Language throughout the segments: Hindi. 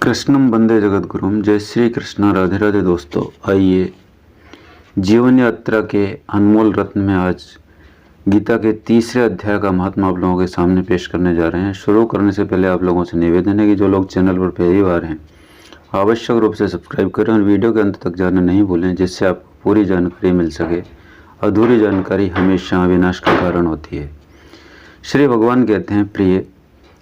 कृष्णम वंदे जगत गुरुम। जय श्री कृष्णा। राधे राधे दोस्तों, आइए जीवन यात्रा के अनमोल रत्न में आज गीता के तीसरे अध्याय का महात्मा आप लोगों के सामने पेश करने जा रहे हैं। शुरू करने से पहले आप लोगों से निवेदन है कि जो लोग चैनल पर पहली बार हैं आवश्यक रूप से सब्सक्राइब करें और वीडियो के अंत तक जाना नहीं भूलें, जिससे आपको पूरी जानकारी मिल सके। अधूरी जानकारी हमेशा विनाश का कारण होती है। श्री भगवान कहते हैं, प्रिय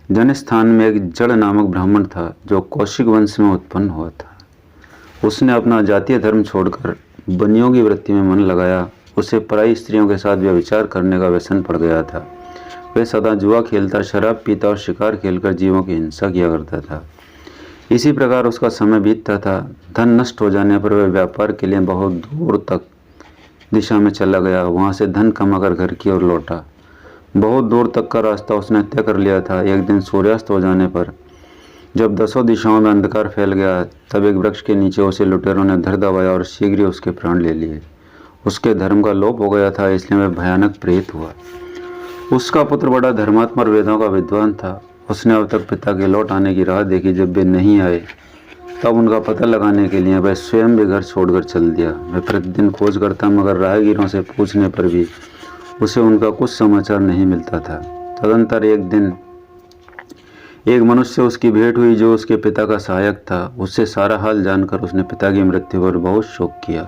जनस्थान में एक जड़ नामक ब्राह्मण था जो कौशिक वंश में उत्पन्न हुआ था। उसने अपना जातीय धर्म छोड़कर बनियों की वृत्ति में मन लगाया। उसे पराई स्त्रियों के साथ व्यभिचार करने का व्यसन पड़ गया था। वह सदा जुआ खेलता, शराब पीता और शिकार खेलकर जीवों की हिंसा किया करता था। इसी प्रकार उसका समय बीतता था। धन नष्ट हो जाने पर वह व्यापार के लिए बहुत दूर तक दिशा में चला गया। वहाँ से धन कमाकर घर की ओर लौटा। बहुत दूर तक का रास्ता उसने तय कर लिया था। एक दिन सूर्यास्त हो जाने पर जब दसों दिशाओं में अंधकार फैल गया, तब एक वृक्ष के नीचे उसे लुटेरों ने धर दबाया और शीघ्र ही उसके प्राण ले लिए। उसके धर्म का लोप हो गया था, इसलिए वह भयानक प्रेत हुआ। उसका पुत्र बड़ा धर्मात्मा और वेदों का विद्वान था। उसने अब तक पिता के लौट आने की राह देखी। जब वे नहीं आए तब उनका पता लगाने के लिए वह स्वयं भी घर छोड़कर चल दिया। वह प्रतिदिन खोज करता, मगर राहगीरों से पूछने पर भी उसे उनका कुछ समाचार नहीं मिलता था। तदंतर एक दिन एक मनुष्य से उसकी भेंट हुई जो उसके पिता का सहायक था। उससे सारा हाल जानकर उसने पिता की मृत्यु पर बहुत शोक किया।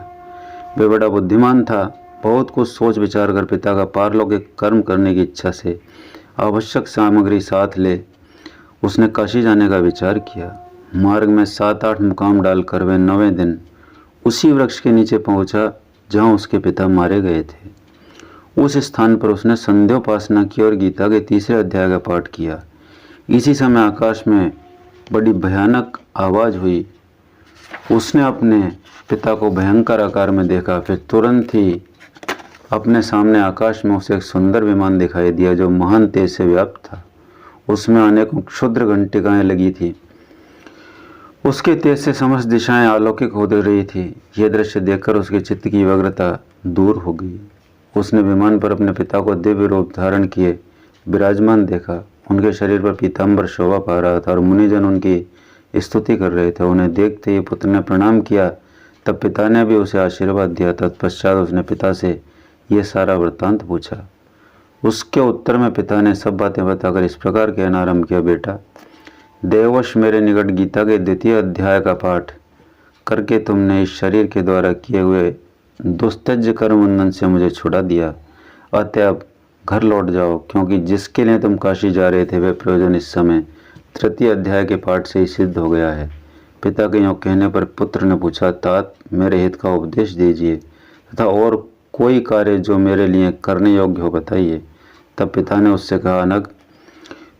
वह बड़ा बुद्धिमान था। बहुत कुछ सोच विचार कर पिता का पारलौकिक कर्म करने की इच्छा से आवश्यक सामग्री साथ ले उसने काशी जाने का विचार किया। मार्ग में 7-8 मुकाम डालकर वह 9वें दिन उसी वृक्ष के नीचे पहुंचा जहां उसके पिता मारे गए थे। उस स्थान पर उसने संध्योपासना की और गीता के तीसरे अध्याय का पाठ किया। इसी समय आकाश में बड़ी भयानक आवाज़ हुई। उसने अपने पिता को भयंकर आकार में देखा। फिर तुरंत ही अपने सामने आकाश में उसे एक सुंदर विमान दिखाई दिया जो महान तेज से व्याप्त था। उसमें अनेकों क्षुद्र घंटिकाएं लगी थी। उसके तेज से समस्त दिशाएं अलौकिक हो रही थी। यह दृश्य देखकर उसके चित्त की व्यग्रता दूर हो गई। उसने विमान पर अपने पिता को दिव्य रूप धारण किए विराजमान देखा। उनके शरीर पर पीताम्बर शोभा पा रहा था और मुनिजन उनकी स्तुति कर रहे थे। उन्हें देखते ही पुत्र ने प्रणाम किया। तब पिता ने भी उसे आशीर्वाद दिया। तत्पश्चात उसने पिता से यह सारा वृत्तांत पूछा। उसके उत्तर में पिता ने सब बातें बताकर इस प्रकार कहना आरंभ किया, बेटा, देववश मेरे निकट गीता के द्वितीय अध्याय का पाठ करके तुमने इस शरीर के द्वारा किए हुए दुस्तज कर्म बंधन से मुझे छुड़ा दिया। अतः अब घर लौट जाओ, क्योंकि जिसके लिए तुम काशी जा रहे थे वह प्रयोजन इस समय तृतीय अध्याय के पाठ से ही सिद्ध हो गया है। पिता के योग कहने पर पुत्र ने पूछा, तात मेरे हित का उपदेश दीजिए तथा और कोई कार्य जो मेरे लिए करने योग्य हो बताइए। तब पिता ने उससे कहा, अनग,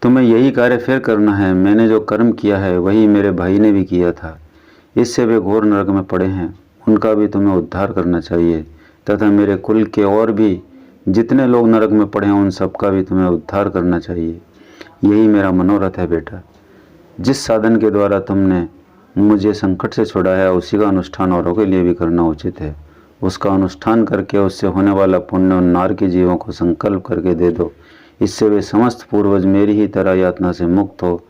तुम्हें यही कार्य फिर करना है। मैंने जो कर्म किया है वही मेरे भाई ने भी किया था। इससे वे घोर नरक में पड़े हैं। उनका भी तुम्हें उद्धार करना चाहिए तथा मेरे कुल के और भी जितने लोग नरक में पड़े हैं उन सबका भी तुम्हें उद्धार करना चाहिए। यही मेरा मनोरथ है बेटा। जिस साधन के द्वारा तुमने मुझे संकट से छुड़ाया है उसी का अनुष्ठान औरों के लिए भी करना उचित है। उसका अनुष्ठान करके उससे होने वाला पुण्य उन नार के जीवों को संकल्प करके दे दो। इससे वे समस्त पूर्वज मेरी ही तरह यातना से मुक्त हो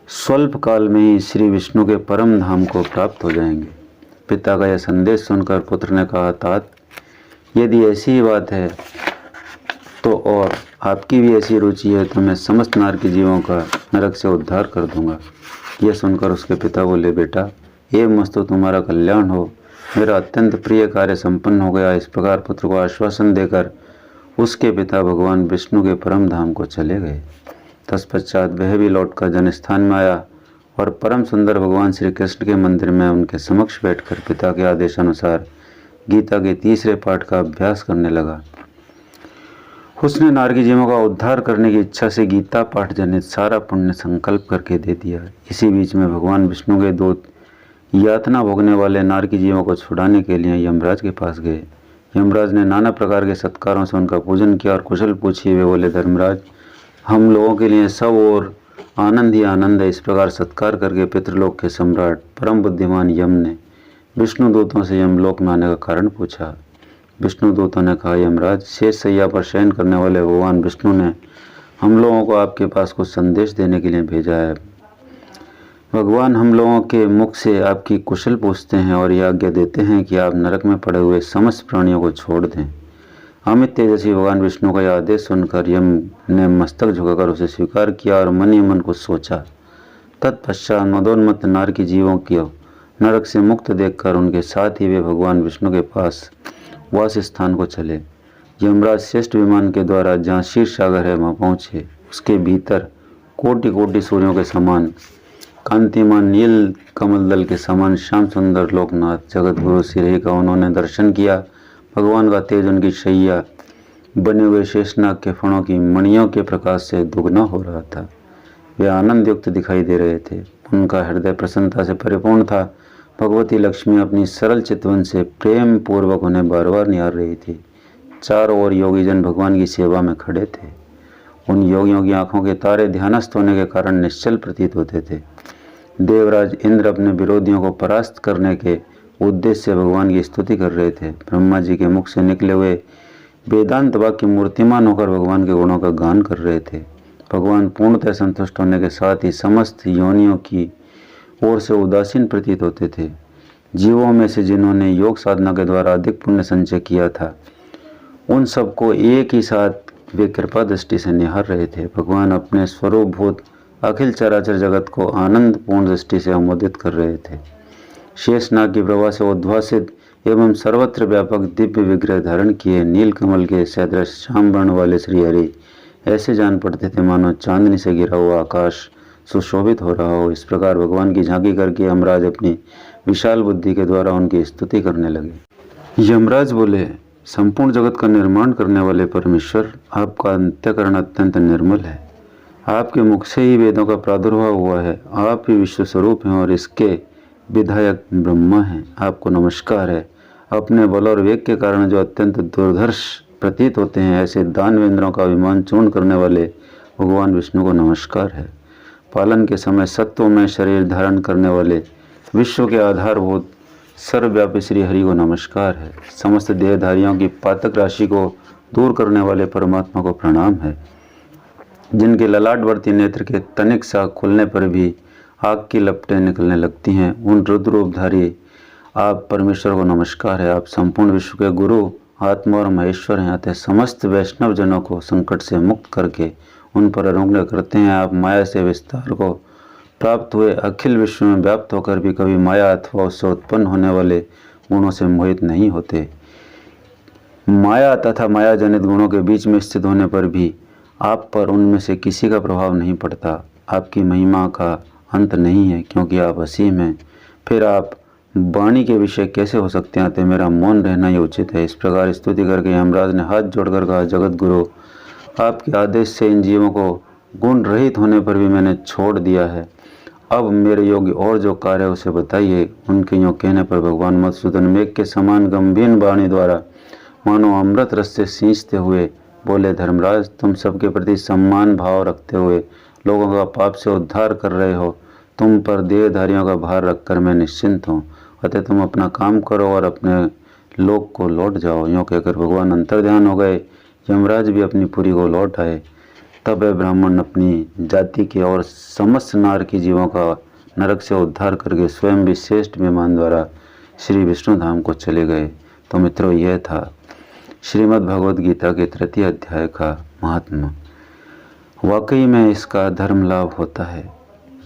स्वल्प काल में ही श्री विष्णु के परम धाम को प्राप्त हो जाएंगे। पिता का यह संदेश सुनकर पुत्र ने कहा, तात यदि ऐसी ही बात है तो और आपकी भी ऐसी रुचि है तो मैं समस्त नार के जीवों का नरक से उद्धार कर दूंगा। यह सुनकर उसके पिता बोले, बेटा एवं मस्तु तुम्हारा कल्याण हो। मेरा अत्यंत प्रिय कार्य संपन्न हो गया। इस प्रकार पुत्र को आश्वासन देकर उसके पिता भगवान विष्णु के परम धाम को चले गए। तत्पश्चात वह भी लौटकर जनस्थान में आया और परम सुंदर भगवान श्री कृष्ण के मंदिर में उनके समक्ष बैठकर पिता के आदेशानुसार गीता के तीसरे पाठ का अभ्यास करने लगा। उसने नारकी जीवों का उद्धार करने की इच्छा से गीता पाठ जनित सारा पुण्य संकल्प करके दे दिया। इसी बीच में भगवान विष्णु के दूत यातना भोगने वाले नारकी जीवों को छुड़ाने के लिए यमराज के पास गए। यमराज ने नाना प्रकार के सत्कारों से उनका पूजन किया और कुशल पूछी। वे बोले, धर्मराज, हम लोगों के लिए सब और आनंद ही आनंद है। इस प्रकार सत्कार करके पितृलोक के सम्राट परम बुद्धिमान यम ने विष्णु दूतों से यमलोक में आने का कारण पूछा। विष्णु दूतों ने कहा, यमराज, शेष सैया पर शयन करने वाले भगवान विष्णु ने हम लोगों को आपके पास कुछ संदेश देने के लिए भेजा है। भगवान हम लोगों के मुख से आपकी कुशल पूछते हैं और यह आज्ञा देते हैं कि आप नरक में पड़े हुए समस्त प्राणियों को छोड़ दें। अमित तेजस्वी भगवान विष्णु का यह आदेश सुनकर यम ने मस्तक झुकाकर उसे स्वीकार किया और मन ही मन को सोचा। तत्पश्चात मदोन्मत्त नारकी जीवों की नरक से मुक्त देखकर उनके साथ ही वे भगवान विष्णु के पास वास स्थान को चले। यमराज श्रेष्ठ विमान के द्वारा जहाँ क्षीर सागर है वहाँ पहुँचे। उसके भीतर कोटि कोटि सूर्यों के समान कांतिमान नील कमल दल के समान श्याम सुंदर लोकनाथ जगत गुरु श्री का उन्होंने दर्शन किया। भगवान का तेज उनकी शैया बने हुए शेषनाग के फणों की मणियों के प्रकाश से दुगना हो रहा था। वे आनंद युक्त दिखाई दे रहे थे। उनका हृदय प्रसन्नता से परिपूर्ण था। भगवती लक्ष्मी अपनी सरल चितवन से प्रेम पूर्वक उन्हें बार बार निहार रही थी। चारों ओर योगीजन भगवान की सेवा में खड़े थे। उन योगियों की आंखों के तारे ध्यानस्थ होने के कारण निश्चल प्रतीत होते थे। देवराज इंद्र अपने विरोधियों को परास्त करने के उद्देश्य से भगवान की स्तुति कर रहे थे। ब्रह्मा जी के मुख से निकले हुए वेदांत वाक्य मूर्तिमान होकर भगवान के गुणों का गान कर रहे थे। भगवान पूर्णतः संतुष्ट होने के साथ ही समस्त योनियों की ओर से उदासीन प्रतीत होते थे। जीवों में से जिन्होंने योग साधना के द्वारा अधिक पुण्य संचय किया था, उन सबको एक ही साथ वे कृपा दृष्टि से निहार रहे थे। भगवान अपने स्वरूप भूत अखिल चराचर जगत को आनंद पूर्ण दृष्टि से अनुमोदित कर रहे थे। शेषनाग की प्रभा से उद्भासित एवं सर्वत्र व्यापक दिव्य विग्रह धारण किए नील कमल के सदृश श्याम वर्ण वाले श्री हरि ऐसे जान पड़ते थे मानो चांदनी से घिरा हुआ आकाश सुशोभित हो रहा हो। इस प्रकार भगवान की झांकी करके यमराज अपनी विशाल बुद्धि के द्वारा उनकी स्तुति करने लगे। यमराज बोले, संपूर्ण जगत का निर्माण करने वाले परमेश्वर, आपका अंत्यकरण अत्यंत निर्मल है। आपके मुख से ही वेदों का प्रादुर्भाव हुआ है। आप ही विश्व स्वरूप हैं और इसके विधायक ब्रह्मा हैं। आपको नमस्कार है। अपने बल और वेग के कारण जो अत्यंत दुर्धर्ष प्रतीत होते हैं, ऐसे दानवेंद्रों का अभिमान चूर्ण करने वाले भगवान विष्णु को नमस्कार है। पालन के समय सत्व में शरीर धारण करने वाले विश्व के आधारभूत सर्वव्यापी श्री हरि को नमस्कार है। समस्त देहधारियों की पातक राशि को दूर करने वाले परमात्मा को प्रणाम है। जिनके ललाटवर्ती नेत्र के तनिक सा खुलने पर भी आग की लपटें निकलने लगती हैं, उन रुद्ररूपधारी आप परमेश्वर को नमस्कार है। आप संपूर्ण विश्व के गुरु, आत्मा और महेश्वर हैं। अतः समस्त वैष्णव जनों को संकट से मुक्त करके उन पर अनुग्रह करते हैं। आप माया से विस्तार को प्राप्त हुए अखिल विश्व में व्याप्त होकर भी कभी माया अथवा उससे उत्पन्न होने वाले गुणों से मोहित नहीं होते। माया तथा माया जनित गुणों के बीच में स्थित होने पर भी आप पर उनमें से किसी का प्रभाव नहीं पड़ता। आपकी महिमा का अंत नहीं है, क्योंकि आप असीम हैं। फिर आप वाणी के विषय कैसे हो सकते हैं? अतः मेरा मौन रहना ही उचित है। इस प्रकार स्तुति करके यमराज ने हाथ जोड़कर कहा, जगत गुरु, आपके आदेश से इन जीवों को गुण रहित होने पर भी मैंने छोड़ दिया है। अब मेरे योग्य और जो कार्य है उसे बताइए। उनके यूँ कहने पर भगवान मधुसूदन मेघ के समान गंभीर वाणी द्वारा मानो अमृत रस से सींचते हुए बोले, धर्मराज, तुम सबके प्रति सम्मान भाव रखते हुए लोगों का पाप से उद्धार कर रहे हो। तुम पर देहधारियों का भार रखकर मैं निश्चिंत हूँ। अतः तुम अपना काम करो और अपने लोक को लौट जाओ। यूँ कहकर भगवान अंतर्ध्यान हो गए। यमराज भी अपनी पुरी को लौट आए। तब वह ब्राह्मण अपनी जाति के और समस्त नार की जीवों का नरक से उद्धार करके स्वयं भी श्रेष्ठ विमान द्वारा श्री विष्णु धाम को चले गए। तो मित्रों, यह था श्रीमद् भगवद गीता के तृतीय अध्याय का महात्मा। वाकई में इसका धर्म लाभ होता है,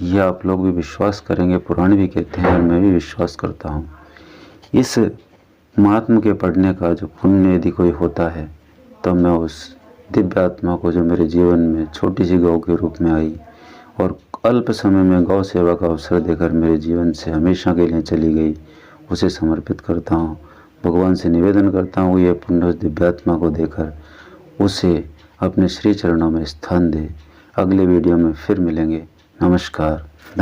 यह आप लोग भी विश्वास करेंगे। पुराण भी कहते हैं और मैं भी विश्वास करता हूँ। इस महात्मा के पढ़ने का जो पुण्य यदि कोई होता है, तो मैं उस दिव्य आत्मा को जो मेरे जीवन में छोटी सी गौ के रूप में आई और अल्प समय में गौ सेवा का अवसर देकर मेरे जीवन से हमेशा के लिए चली गई, उसे समर्पित करता हूँ। भगवान से निवेदन करता हूँ ये पुण्य उस दिव्यात्मा को देकर उसे अपने श्री चरणों में स्थान दे। अगले वीडियो में फिर मिलेंगे। नमस्कार।